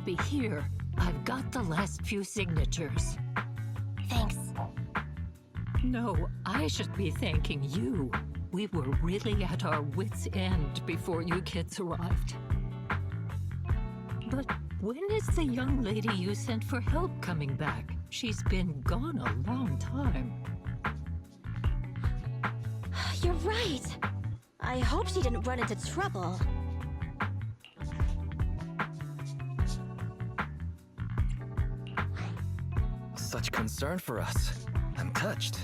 be here. I've got the last few signatures. Thanks. No, I should be thanking you. We were really at our wits' end before you kids arrived. But when is the young lady you sent for help coming back? She's been gone a long time. You're right. I hope she didn't run into trouble. Such concern for us. I'm touched.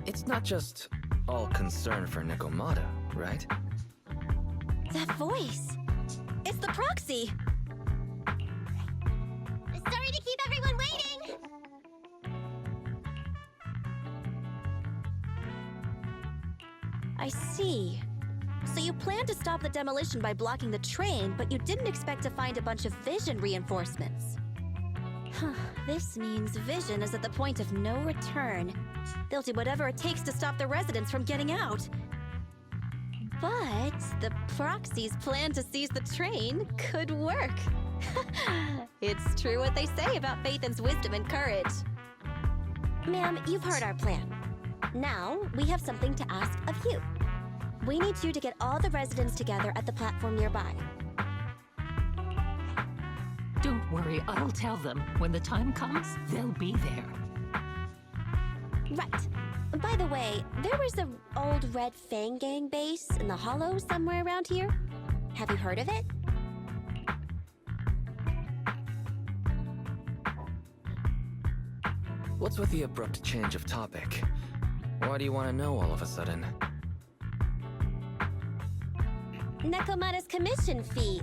It's not just all concern for Nikomata, right? That voice. It's the proxy. Sorry to keep everyone waiting! I see. So you planned to stop the demolition by blocking the train, but you didn't expect to find a bunch of vision reinforcements. Huh, this means Vision is at the point of no return. They'll do whatever it takes to stop the residents from getting out. But the Proxy's plan to seize the train could work. It's true what they say about Phaethon's wisdom and courage. Ma'am, you've heard our plan. Now, we have something to ask of you. We need you to get all the residents together at the platform nearby. Don't worry, I'll tell them. When the time comes, they'll be there. Right. By the way, there was an old Red Fang Gang base in the Hollow somewhere around here. Have you heard of it? What's with the abrupt change of topic? Why do you want to know all of a sudden? Nekomata's commission fee.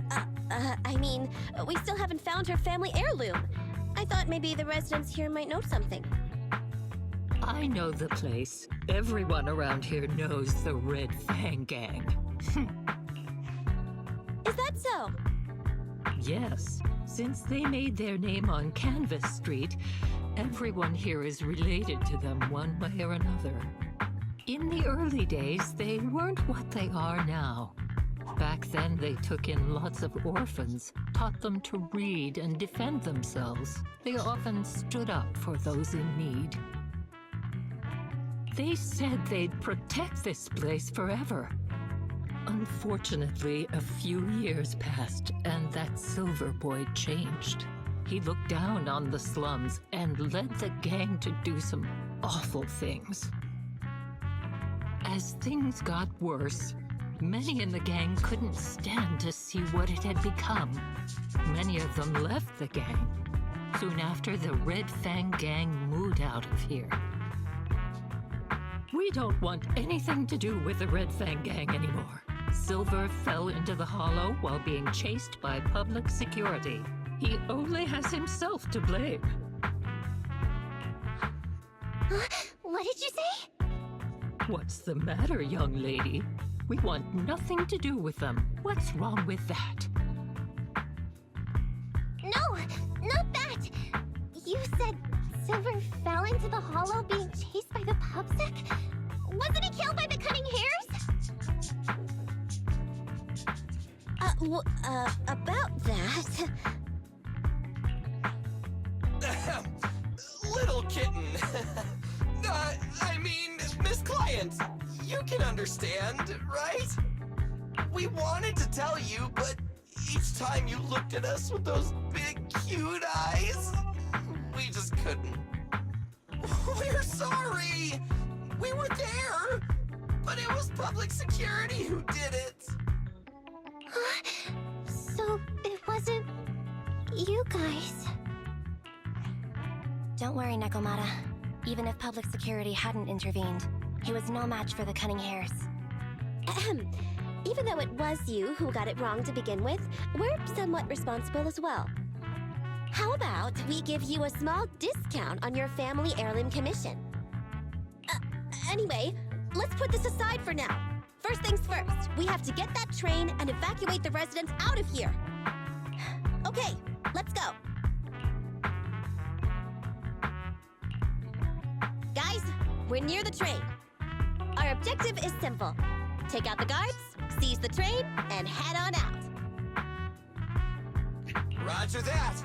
I mean, we still haven't found her family heirloom. I thought maybe the residents here might know something. I know the place. Everyone around here knows the Red Fang Gang. Is that so? Yes. Since they made their name on Canvas Street, everyone here is related to them one way or another. In the early days, they weren't what they are now. Back then, they took in lots of orphans, taught them to read and defend themselves. They often stood up for those in need. They said they'd protect this place forever. Unfortunately, a few years passed, and that Silver Boy changed. He looked down on the slums and led the gang to do some awful things. As things got worse, many in the gang couldn't stand to see what it had become. Many of them left the gang. Soon after, the Red Fang Gang moved out of here. We don't want anything to do with the Red Fang Gang anymore. Silver fell into the Hollow while being chased by public security. He only has himself to blame. What did you say? What's the matter, young lady? We want nothing to do with them. What's wrong with that? No, not that! You said Silver fell into the Hollow being chased by the pubsec? Wasn't he killed by the cunning hares? About that... Little kitten. I mean, Miss Client, you can understand, right? We wanted to tell you, but each time you looked at us with those big, cute eyes, we just couldn't. We're sorry! We were there, but it was public security who did it. So it wasn't you guys. Don't worry, Nekomata. Even if public security hadn't intervened, he was no match for the cunning hares. Ahem. Even though it was you who got it wrong to begin with, we're somewhat responsible as well. How about we give you a small discount on your family heirloom commission? Anyway, let's put this aside for now. First things first, we have to get that train and evacuate the residents out of here. Okay, let's go. Guys, we're near the train. Our objective is simple. Take out the guards, seize the train, and head on out. Roger that.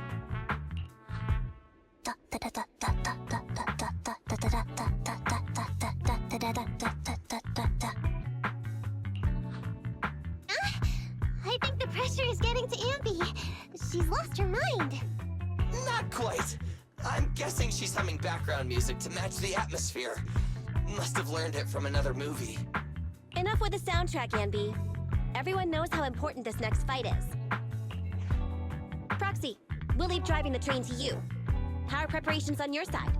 I think the pressure is getting to Ambi. She's lost her mind. Not quite. I'm guessing she's humming background music to match the atmosphere. Must have learned it from another movie. Enough with the soundtrack, Anby. Everyone knows how important this next fight is. Proxy, we'll leave driving the train to you. How are preparations on your side?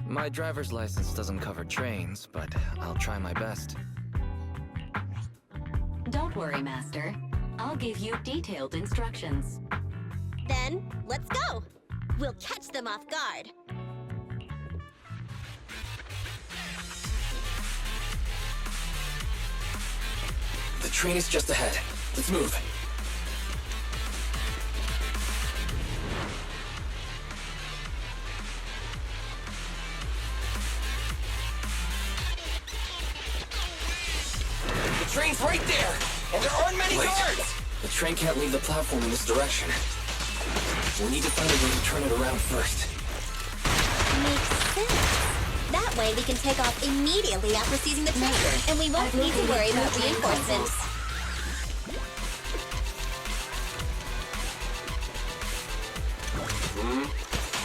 My driver's license doesn't cover trains, but I'll try my best. Don't worry, Master. I'll give you detailed instructions. Then, let's go! We'll catch them off guard. The train is just ahead. Let's move. The train's right there, and there aren't many Wait. guards. The train can't leave the platform in this direction. We need to find a way to turn it around first. Makes sense. That way we can take off immediately after seizing the train, and we won't need to worry about reinforcements.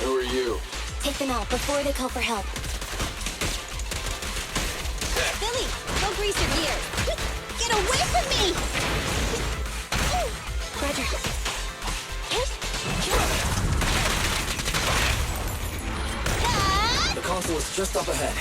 Who are you? Take them out before they call for help. Billy, go grease your gears. Get away from me! Roger. The console is just up ahead.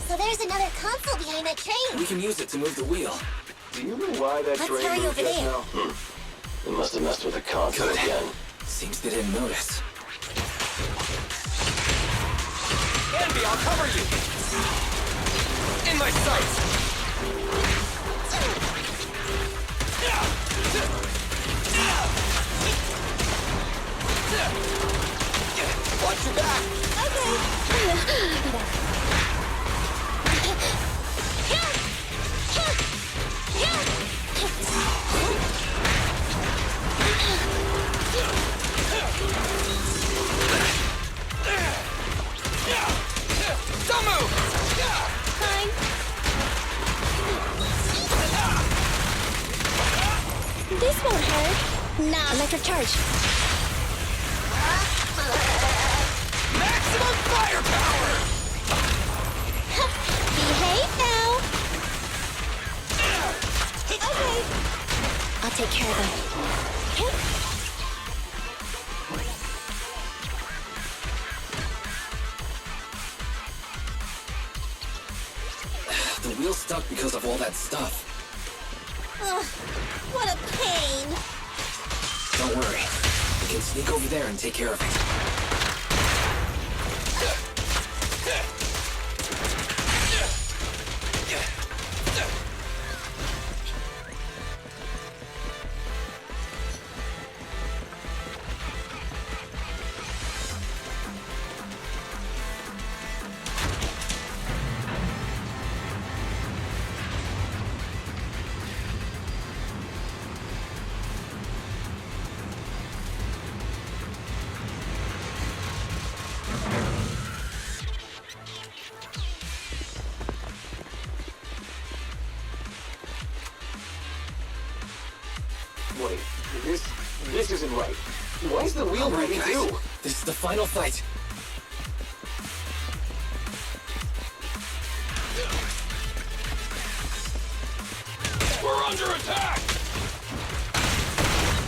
So there's another console behind that train. We can use it to move the wheel. Do you know why that Let's train hurry moved over just there. now? They must have messed with the console Good. again. Seems they didn't notice. Andy, I'll cover you. In my sights. Watch your back. Don't move. Fine. This won't hurt. Nah. Electric charge. Maximum firepower. Behave now. Okay. I'll take care of them. The wheel's stuck because of all that stuff. Ugh, what a pain. Don't worry. We can sneak over there and take care of it. Wait, this isn't right. Why is the wheel All right, moving guys. too? This is the final fight. We're under attack.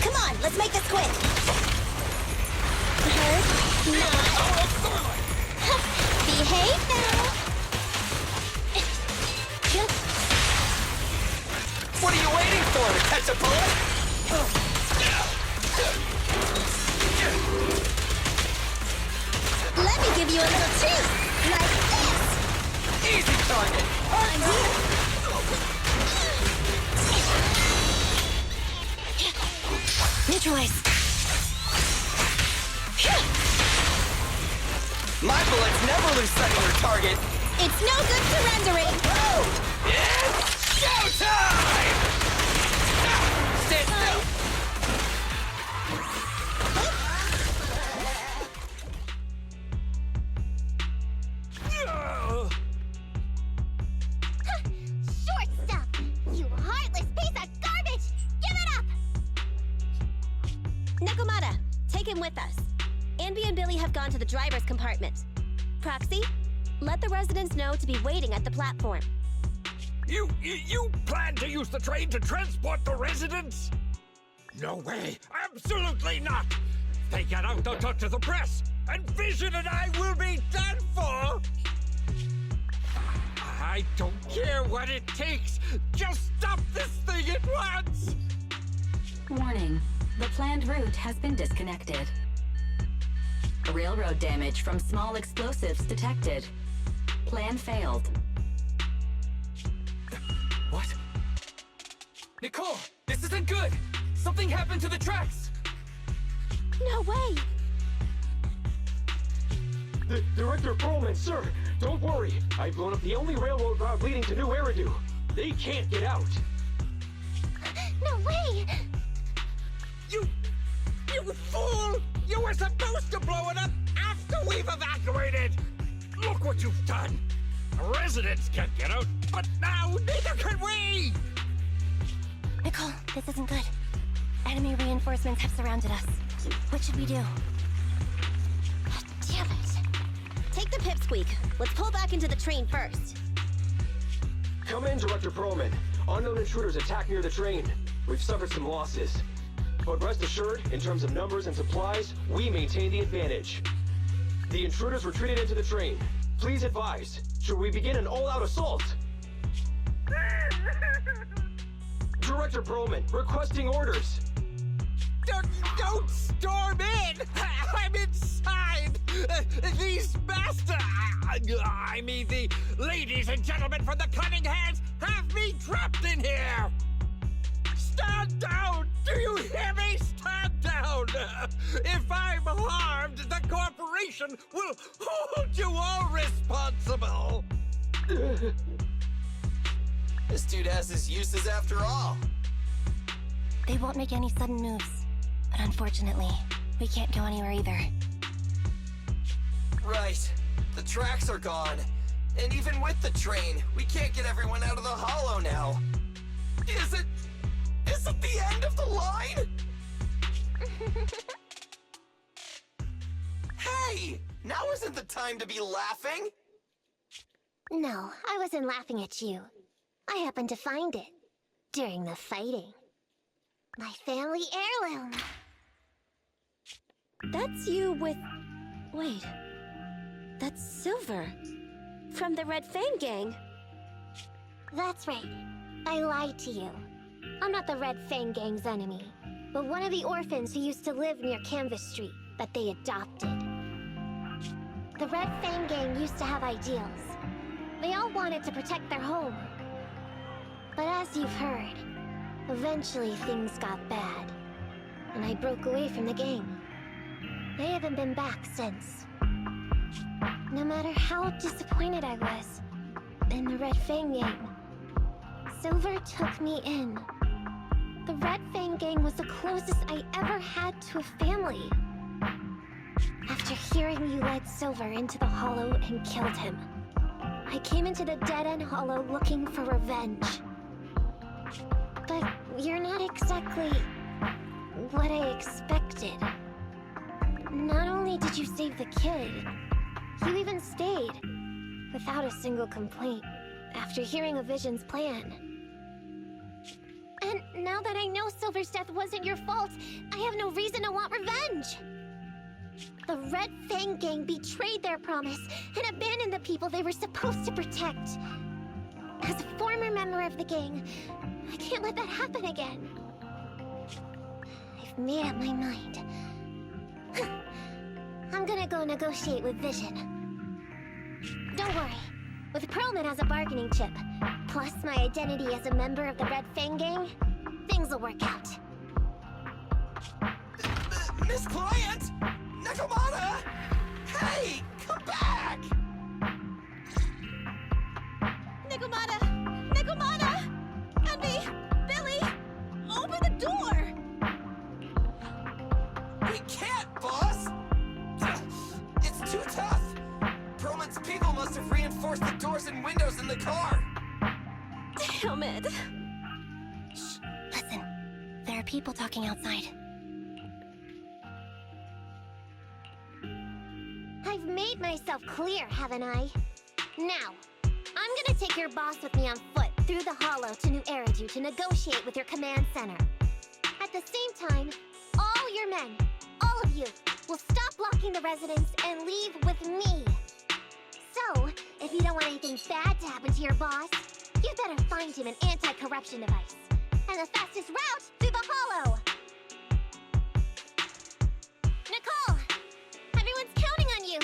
Come on, let's make this quick. Hurt? Nah. Behave now. What are you waiting for? To catch a bullet? Let me give you a little treat. Like this. Easy target. I'm here. choice. My bullets never lose sight of their target. It's no good surrendering. It's showtime! Stand still! Short stuff! You heartless piece of garbage! Give it up! Nekomata, take him with us. Anby and Billy have gone to the driver's compartment. Proxy, let the residents know to be waiting at the platform. You plan to use the train to transport the residents? No way! Absolutely not! They get out, they'll talk to the press, and Vision and I will be done for! I don't care what it takes! Just stop this thing at once! Warning. The planned route has been disconnected. Railroad damage from small explosives detected. Plan failed. What? Nicole, this isn't good! Something happened to the tracks! No way! Director Perlman, sir, don't worry. I've blown up the only railroad route leading to New Eridu. They can't get out. No way! You fool! You were supposed to blow it up after we've evacuated! Look what you've done! The residents can't get out, but now neither can we! Nicole, this isn't good. Enemy reinforcements have surrounded us. What should we do? Damn it! Take the pipsqueak. Let's pull back into the train first. Come in, Director Perlman. Unknown intruders attacked near the train. We've suffered some losses. But rest assured, in terms of numbers and supplies, we maintain the advantage. The intruders retreated into the train. Please advise, should we begin an all-out assault? Director Perlman, requesting orders. Don't storm in! I'm inside! These bastards! I mean, the ladies and gentlemen from the Cunning Hands have me trapped in here! Stand down! Do you hear me? Stand down! If I'm harmed, the corporation will hold you all responsible! This dude has his uses after all. They won't make any sudden moves. But unfortunately, we can't go anywhere either. Right. The tracks are gone. And even with the train, we can't get everyone out of the hollow now. Is it the end of the line? Hey! Now isn't the time to be laughing! No, I wasn't laughing at you. I happened to find it. During the fighting. My family heirloom. That's you with... Wait. That's Silver. From the Red Fang Gang. That's right. I lied to you. I'm not the Red Fang Gang's enemy, but one of the orphans who used to live near Canvas Street that they adopted. The Red Fang Gang used to have ideals. They all wanted to protect their home. But as you've heard, eventually things got bad, and I broke away from the gang. They haven't been back since. No matter how disappointed I was in the Red Fang Gang, Silver took me in. The Red Fang Gang was the closest I ever had to a family. After hearing you led Silver into the Hollow and killed him, I came into the dead-end Hollow looking for revenge. But you're not exactly what I expected. Not only did you save the kid, you even stayed, without a single complaint, after hearing a Vision's plan. And now that I know Silver's death wasn't your fault, I have no reason to want revenge! The Red Fang Gang betrayed their promise and abandoned the people they were supposed to protect. As a former member of the gang, I can't let that happen again. I've made up my mind. I'm gonna go negotiate with Vision. Don't worry. With Perlman as a bargaining chip, plus my identity as a member of the Red Fang Gang, things will work out. Miss Client? Nekomata? Hey, come back! Nekomata! Nekomata! Envy! Billy! Open the door! We can't, boss! It's too tough! Perlman's people must have reinforced the doors and windows in the car! Damn it! Shh, listen. There are people talking outside. I've made myself clear, haven't I? Now, I'm gonna take your boss with me on foot through the hollow to New Eridu to negotiate with your command center. At the same time, all your men, all of you, will stop blocking the residents and leave with me. So, if you don't want anything bad to happen to your boss, you'd better find him an anti-corruption device. And the fastest route through the hollow! Nicole! Everyone's counting on you!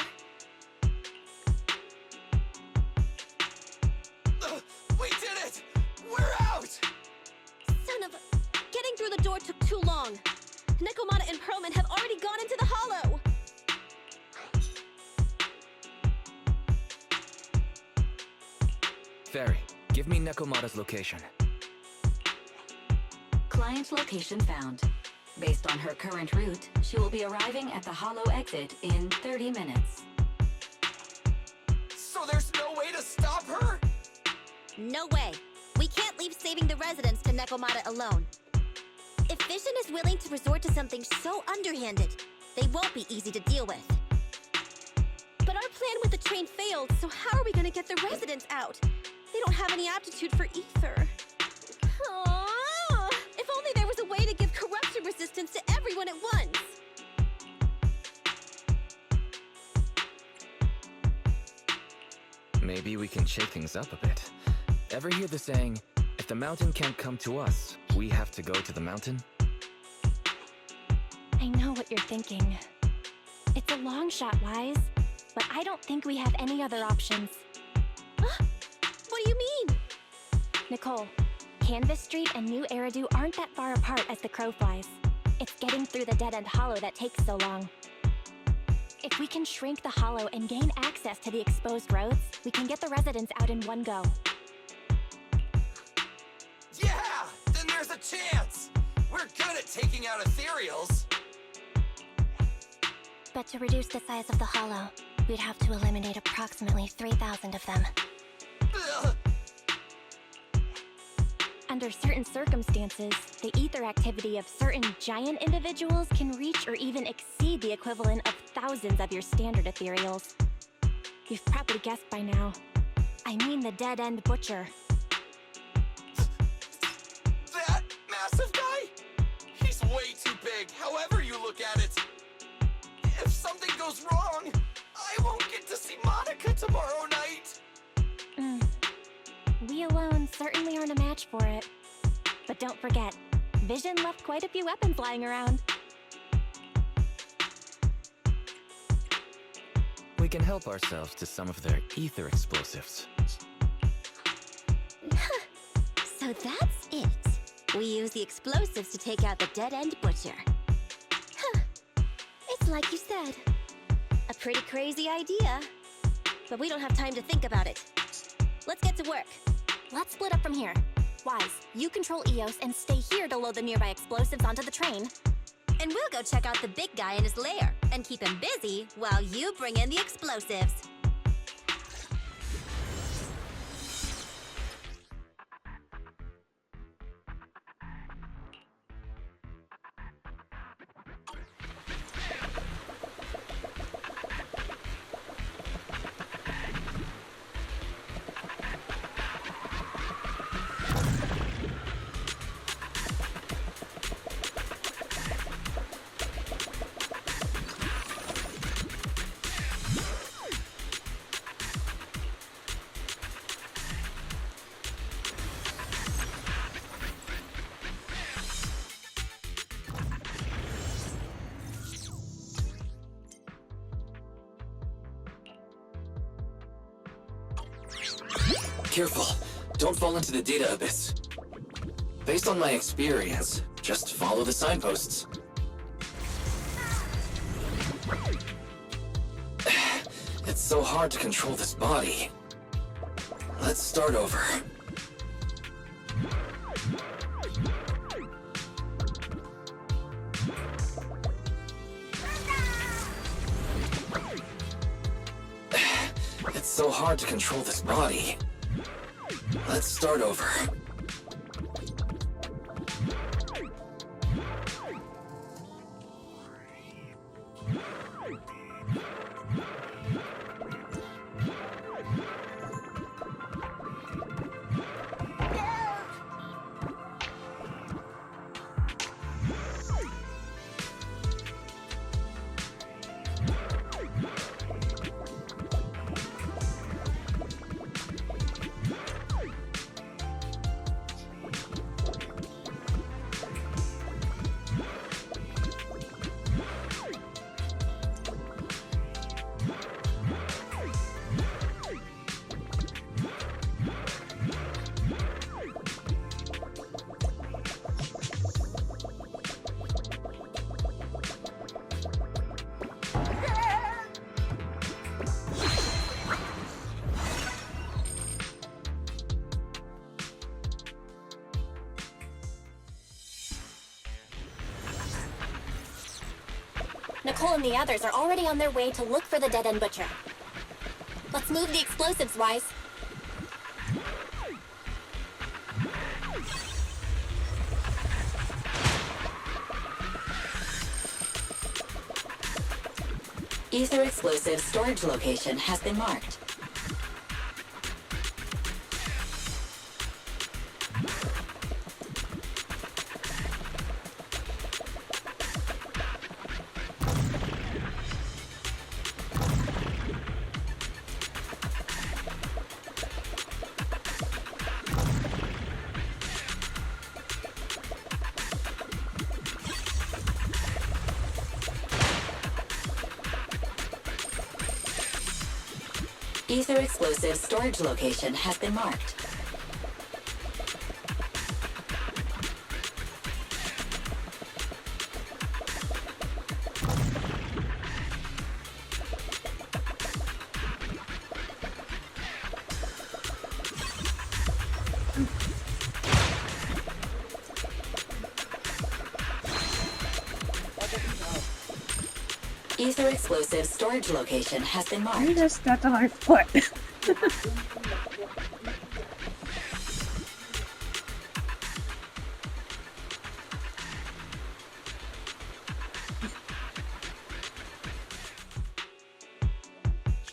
We did it! We're out! Son of a... Getting through the door took too long. Nekomata and Perlman have already gone into the hollow! Fairy, give me Nekomata's location. Client location found. Based on her current route, she will be arriving at the hollow exit in 30 minutes. So there's no way to stop her? No way. We can't leave saving the residents to Nekomata alone. If Vision is willing to resort to something so underhanded, they won't be easy to deal with. But our plan with the train failed, so how are we gonna get the residents out? They don't have any aptitude for ether. Aww. If only there was a way to give corruption resistance to everyone at once. Maybe we can shake things up a bit. Ever hear the saying, if the mountain can't come to us, we have to go to the mountain? I know what you're thinking. It's a long shot, Wise, but I don't think we have any other options. What do you mean? Nicole, Canvas Street and New Eridu aren't that far apart as the crow flies. It's getting through the dead-end hollow that takes so long. If we can shrink the hollow and gain access to the exposed roads, we can get the residents out in one go. Yeah! Then there's a chance! We're good at taking out ethereals! But to reduce the size of the hollow, we'd have to eliminate approximately 3,000 of them. Ugh. Under certain circumstances, the ether activity of certain giant individuals can reach or even exceed the equivalent of thousands of your standard ethereals. You've probably guessed by now. I mean the dead-end butcher. That massive guy? He's way too big, however you look at it. If something goes wrong, I won't get to see Monica tomorrow night. We alone certainly aren't a match for it. But don't forget, Vision left quite a few weapons lying around. We can help ourselves to some of their ether explosives. So that's it. We use the explosives to take out the dead-end butcher. It's like you said. A pretty crazy idea. But we don't have time to think about it. Let's get to work. Let's split up from here. Wise, you control Eos and stay here to load the nearby explosives onto the train. And we'll go check out the big guy in his lair and keep him busy while you bring in the explosives. Careful, don't fall into the data abyss. Based on my experience, just follow the signposts. It's so hard to control this body. Let's start over. It's so hard to control this body. Let's start over. Nicole and the others are already on their way to look for the dead-end butcher. Let's move the explosives, Wise. Ether explosive storage location has been marked. Ether explosive storage location has been marked. Ether explosive storage location has been marked. You just stepped on my foot.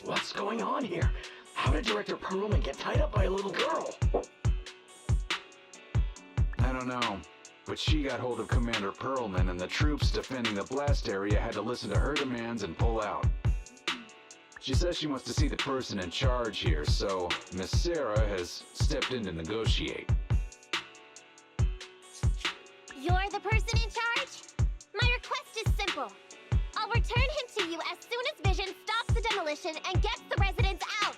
What's going on here? How did Director Perlman get tied up by a little girl? I don't know, but she got hold of Commander Perlman, and the troops defending the blast area had to listen to her demands and pull out. She says she wants to see the person in charge here, so Miss Sarah has stepped in to negotiate. You're the person in charge? My request is simple. I'll return him to you as soon as Vision stops the demolition and gets the residents out.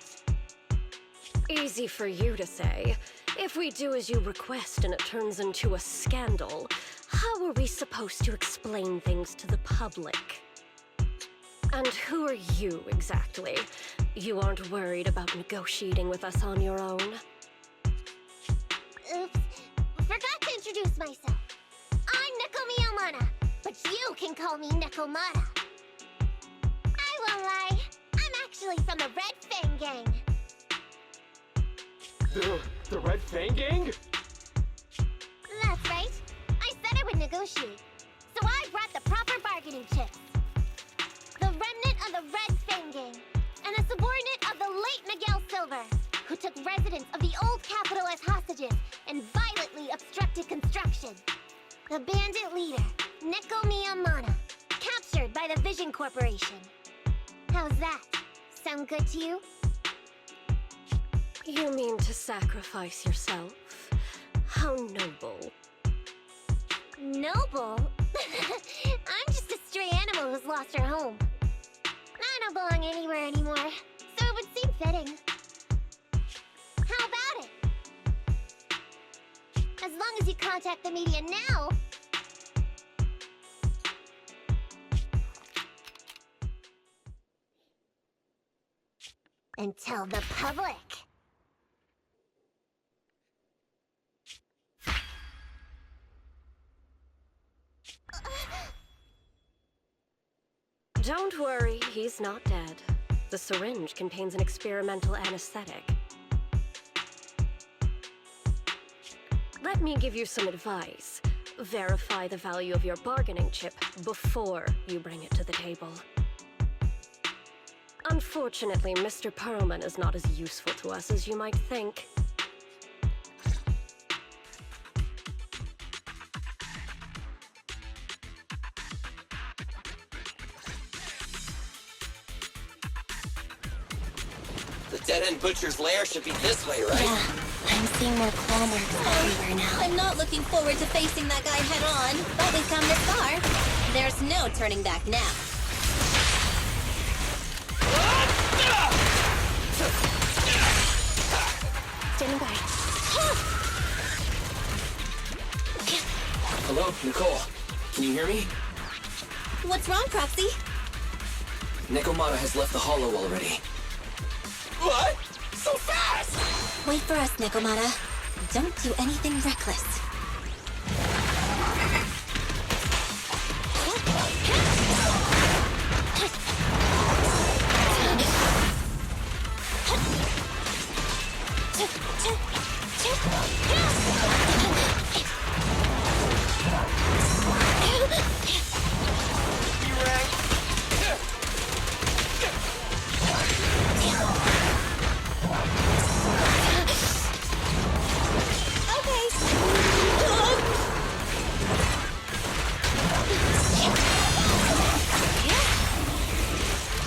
Easy for you to say. If we do as you request and it turns into a scandal, how are we supposed to explain things to the public? And who are you, exactly? You aren't worried about negotiating with us on your own? Oops. Forgot to introduce myself. I'm Neko Miyamana, but you can call me Nekomata. I won't lie. I'm actually from the Red Fang Gang. The Red Fang Gang? That's right. I said I would negotiate. So I brought the proper bargaining chips. The remnant of the Red Fang Gang, and a subordinate of the late Miguel Silver, who took residents of the old capital as hostages and violently obstructed construction. The bandit leader, Neko Miyamana, captured by the Vision Corporation. How's that? Sound good to you? You mean to sacrifice yourself? How noble. Noble? I'm just a stray animal who's lost her home. I don't belong anywhere anymore, so it would seem fitting. How about it? As long as you contact the media now... and tell the public. Don't worry, he's not dead. The syringe contains an experimental anesthetic. Let me give you some advice. Verify the value of your bargaining chip before you bring it to the table. Unfortunately, Mr. Perlman is not as useful to us as you might think. The dead-end butcher's lair should be this way, right? Yeah, I'm seeing more claw marks everywhere now. I'm not looking forward to facing that guy head-on, but we've come this far. There's no turning back now. Standing by. Hello, Nicole. Can you hear me? What's wrong, Proxy? Nikomata has left the hollow already. What? So fast! Wait for us, Nikomata. Don't do anything reckless.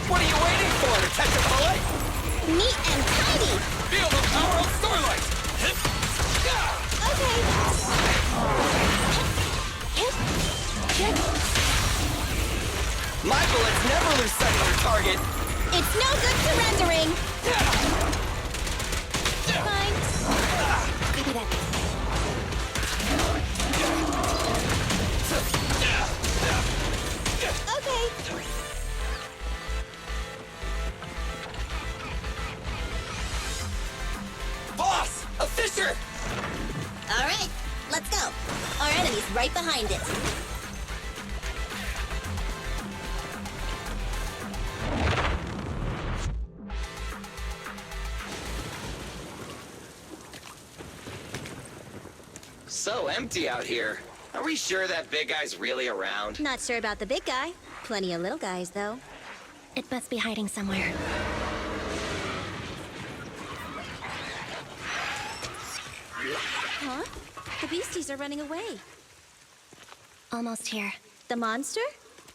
What are you waiting for, Detective Bullet? Neat and tidy! Feel the power of Starlight! My bullets never lose sight of their target! It's no good surrendering! Fine. Copy that. Okay. Boss! A Fisher! All right, let's go. Our enemy's right behind it. So empty out here. Are we sure that big guy's really around? Not sure about the big guy. Plenty of little guys, though. It must be hiding somewhere. Huh? The beasties are running away. Almost here. The monster?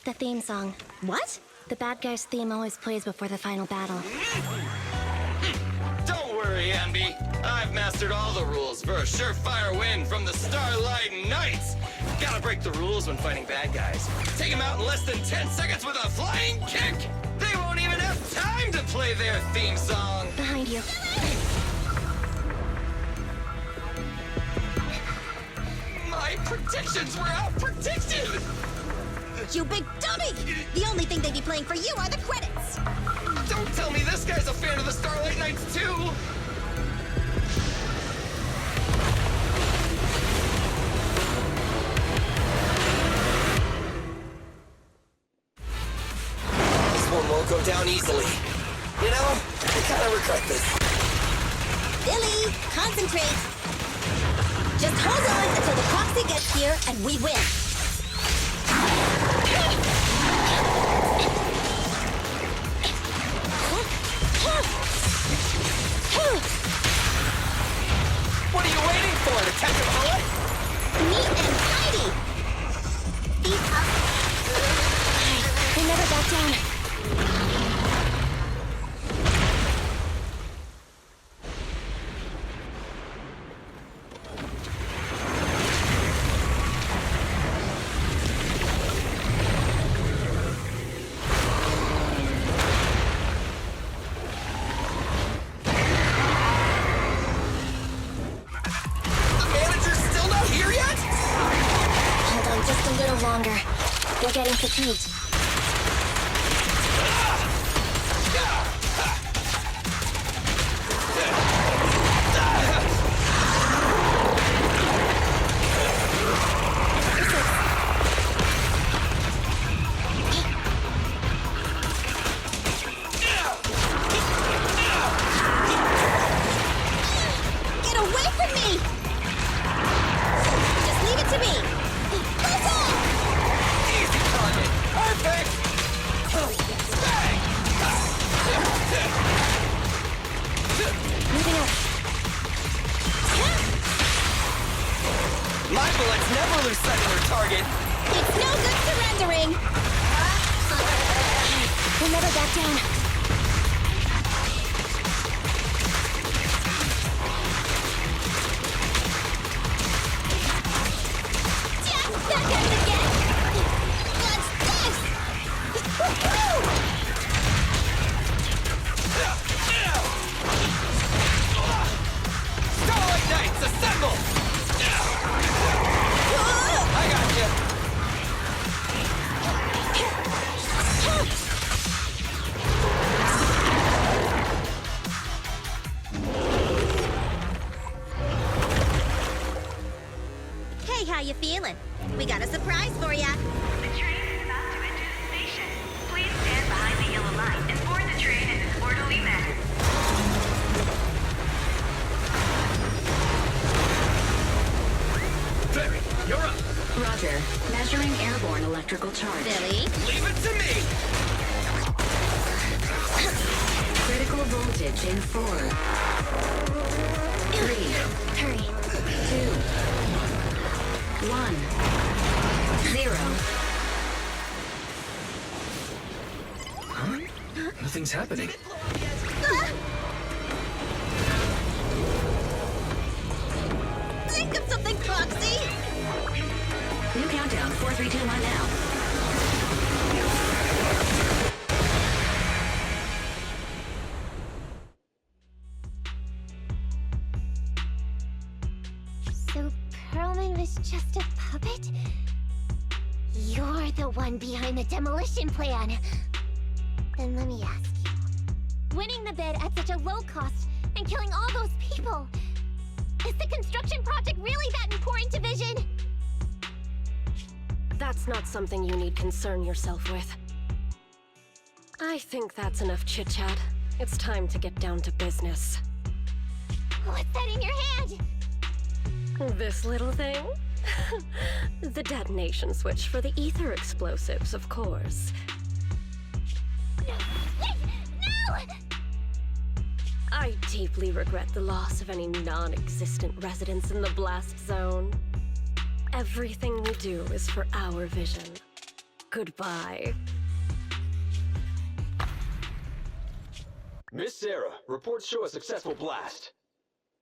The theme song. What? The bad guy's theme always plays before the final battle. Don't worry, Ambi. I've mastered all the rules for a surefire win from the Starlight Knights. Gotta break the rules when fighting bad guys. Take them out in less than 10 seconds with a flying kick. They won't even have time to play their theme song. Behind you. My predictions were out-predicted! You big dummy! The only thing they'd be playing for you are the credits! Don't tell me this guy's a fan of the Starlight Knights, too! This one won't go down easily. You know, I kind of regret this. Billy, concentrate! Just hold on until the proxy gets here and we win! What are you waiting for, Detective Bullet? Neat and tidy! Feet up. They never back down. We're getting fatigued. never lose sight of their target. It's no good surrendering! We'll never back down. Just back at it again! What's this? Woohoo! Starlight Knights, assemble! I got you. Hey, how you feeling? We got a surprise for ya. The train is about to enter the station. Please stand behind the yellow line and board the train in an orderly manner. Barry, you're up. Roger. Measuring airborne electrical charge. Billy? Leave it to me. Critical voltage in 4, 3, Hurry. 2, 1, 0. Huh? Nothing's happening. Think of something, Foxy! New countdown, 4, 3, 2, 1 now. So Perlman was just a puppet? You're the one behind the demolition plan. Then let me ask you. Winning the bid at such a low cost and killing all those people. Is the construction project really that important to Vision? That's not something you need concern yourself with. I think that's enough chit-chat. It's time to get down to business. What's that in your hand? This little thing? The detonation switch for the ether explosives, of course. Wait! No! I deeply regret the loss of any non-existent residents in the blast zone. Everything we do is for our vision. Goodbye. Miss Sarah, reports show a successful blast.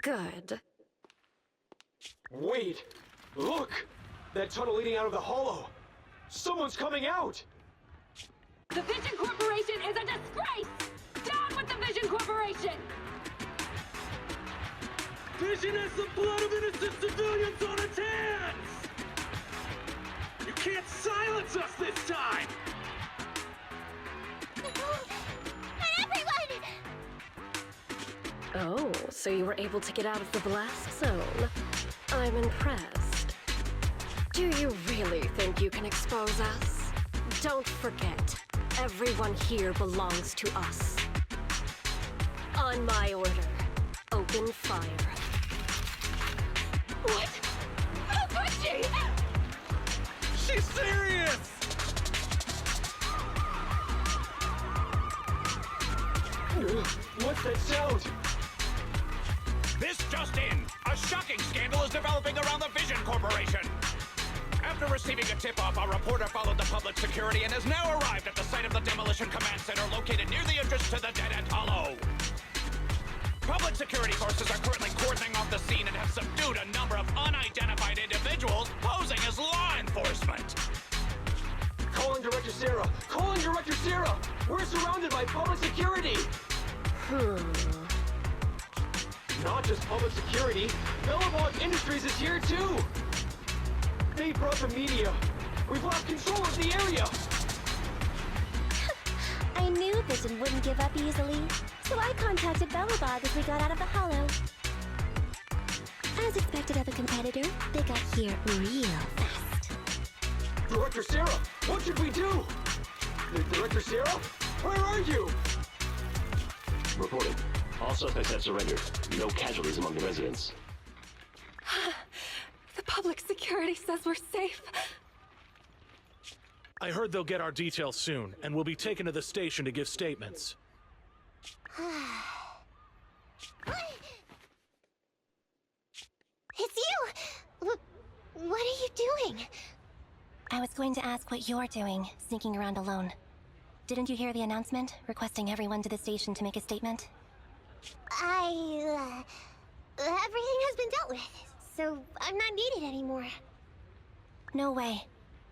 Good. Wait! Look! That tunnel leading out of the hollow! Someone's coming out! The Vision Corporation is a disgrace! Down with the Vision Corporation! Vision has the blood of innocent civilians on its hands! You can't silence us this time! Everyone! Oh, so you were able to get out of the blast zone. I'm impressed. Do you really think you can expose us? Don't forget, everyone here belongs to us. On my order, open fire. What? How could she? She's serious! What's that sound? This just in! A shocking scandal is developing around the Vision Corporation! After receiving a tip-off, our reporter followed the public security and has now arrived at the site of the Demolition Command Center located near the entrance to the Dead-End Hollow. Public security forces are currently cordoning off the scene and have subdued a number of unidentified individuals posing as law enforcement. Calling Director Sarah! Calling Director Sarah! We're surrounded by public security! Not just public security, Bellabog Industries is here too! They brought the media! We've lost control of the area! I knew Vision wouldn't give up easily, so I contacted Bellabog as we got out of the hollow. As expected of a competitor, they got here real fast. Director Sarah, what should we do? Director Sarah? Where are you? Reporting. All suspects have surrendered. No casualties among the residents. The public security says we're safe. I heard they'll get our details soon, and we'll be taken to the station to give statements. It's you! What are you doing? I was going to ask what you're doing, sneaking around alone. Didn't you hear the announcement, requesting everyone to the station to make a statement? Everything has been dealt with, so I'm not needed anymore. No way.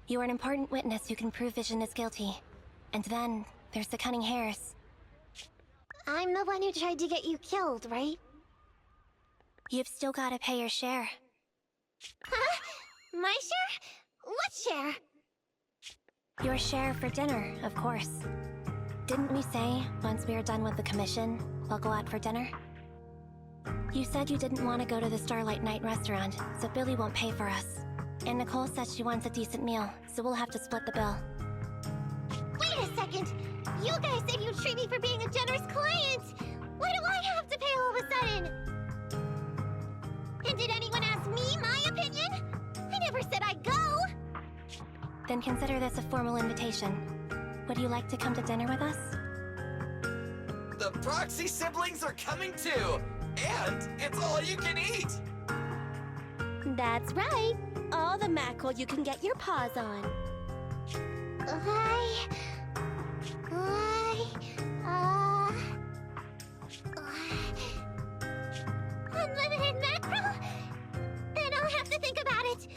You are an important witness who can prove Vision is guilty. And then, there's the Cunning Hares. I'm the one who tried to get you killed, right? You've still gotta pay your share. Huh? My share? What share? Your share for dinner, of course. Didn't we say, once we are done with the commission, we'll go out for dinner? You said you didn't want to go to the Starlight Night restaurant, so Billy won't pay for us. And Nicole says she wants a decent meal, so we'll have to split the bill. Wait a second! You guys said you'd treat me for being a generous client! Why do I have to pay all of a sudden? And did anyone ask me my opinion? I never said I'd go! Then consider this a formal invitation. Would you like to come to dinner with us? The Proxy siblings are coming too! And it's all you can eat! That's right. All the mackerel you can get your paws on. Unlimited mackerel? Then I'll have to think about it.